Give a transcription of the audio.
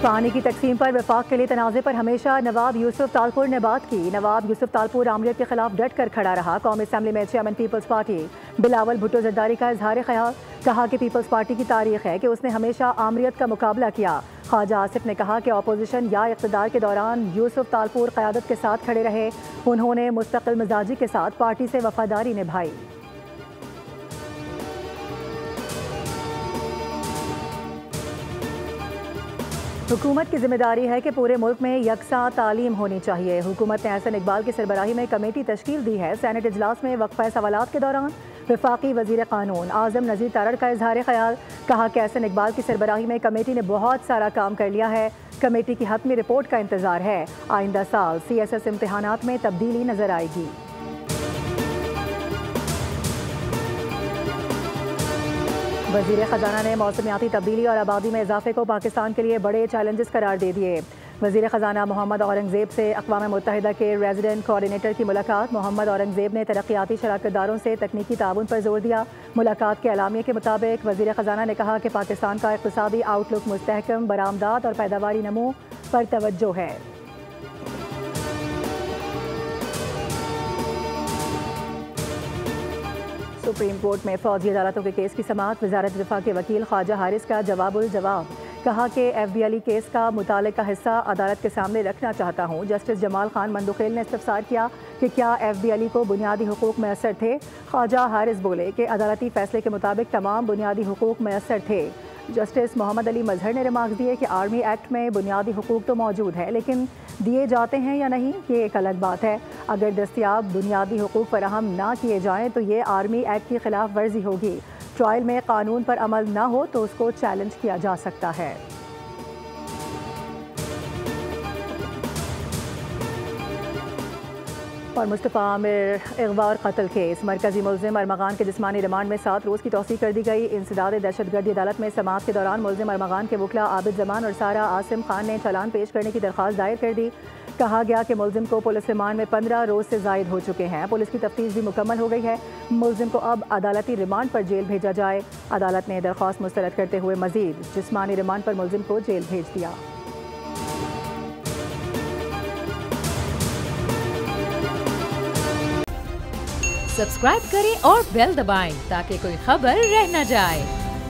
पानी की तकसीम पर वफाक के लिए तनाज़े पर हमेशा नवाब यूसुफ तालपुर ने बात की। नवाब यूसुफ तालपुर आमरीत के खिलाफ डट कर खड़ा रहा। कौमी असम्बली में चेयरमैन पीपल्स पार्टी बिलावल भुट्टो जरदारी का इजहार ख्याल। कहा कि पीपल्स पार्टी की तारीख है कि उसने हमेशा आमरीत का मुकाबला किया। ख्वाजा आसिफ ने कहा कि अपोजिशन या इक़्तिदार के दौरान यूसुफ तालपुर क़यादत के साथ खड़े रहे। उन्होंने मुस्तकिल मिजाजी के साथ पार्टी से वफादारी निभाई। हुकूमत की जिम्मेदारी है कि पूरे मुल्क में यकसा तालीम होनी चाहिए। हुकूमत ने एहसन इकबाल की सरबराही में कमेटी तश्कील दी है। सेनेट इजलास में वक्फा सवालात के दौरान वफाकी वजीर कानून आजम नज़ीर तारड़ का इजहार ख्याल। कहा कि एहसन इकबाल की सरबराही में कमेटी ने बहुत सारा काम कर लिया है। कमेटी की हतमी रिपोर्ट का इंतजार है। आइंदा साल CSS इम्तहानात में तब्दीली नजर आएगी। वज़ीर ख़जाना ने मौसमियाती तब्दीली और आबादी में इजाफे को पाकिस्तान के लिए बड़े चैलेंजेस करार दे दिए। वज़ीर ख़जाना मोहम्मद औरंगज़ेब से अक़वाम मुत्तहिदा के रेजिडेंट कोऑर्डिनेटर की मुलाकात। मोहम्मद औरंगज़ेब ने तरक्याती शराकतदारों से तकनीकी ताउन पर जोर दिया। मुलाकात के एलामिया के मुताबिक वज़ीर ख़जाना ने कहा कि पाकिस्तान का इक़्तिसादी आउटलुक मुस्तहकम, बरामदात और पैदावारी नमू पर तवज्जो है। सुप्रीम कोर्ट में फौजी अदालतों के केस की समाअत। वज़ारत दिफा के वकील ख्वाजा हारिस का जवाबुल जवाब। कहा कि FB अली केस का मुतालिका हिस्सा अदालत के सामने रखना चाहता हूँ। जस्टिस जमाल खान मंदुखेल ने इस्तफसार किया कि क्या FB अली को बुनियादी हुकूक मैसर थे। ख्वाजा हारिस बोले कि अदालती फैसले के मुताबिक तमाम बुनियादी हुकूक मैसर थे। जस्टिस मोहम्मद अली मजहर ने रिमार्क दिए कि आर्मी एक्ट में बुनियादी हुकूक तो मौजूद है, लेकिन दिए जाते हैं या नहीं ये एक अलग बात है। अगर दस्तियाब बुनियादी हुकूक फराहम ना किए जाएँ तो ये आर्मी एक्ट की खिलाफ वर्जी होगी। ट्रायल में कानून पर अमल ना हो तो उसको चैलेंज किया जा सकता है। और मुस्तफ़ा आमिर अगवा और कत्ल केस। मरकजी मुल्ज़िम अरमगान के जिस्मानी रिमांड में 7 रोज़ की तौसीक़ कर दी गई। इंसदाद दहशतगर्दी अदालत में समाअत के दौरान मुल्ज़िम अरमगान के वकला आबिद जमान और सारा आसिम खान ने चालान पेश करने की दरख्वास्त दायर कर दी। कहा गया कि मुल्ज़िम को पुलिस रिमांड में 15 रोज़ से ज़ायद हो चुके हैं। पुलिस की तफ्तीश भी मुकम्मल हो गई है। मुल्ज़िम को अब अदालती रिमांड पर जेल भेजा जाए। अदालत ने दरख्वास्त मुस्तरद करते हुए मज़ीद जिस्मानी रिमांड पर मुल्ज़िम को जेल भेज दिया। सब्सक्राइब करें और बेल दबाएं ताकि कोई खबर रह न जाए।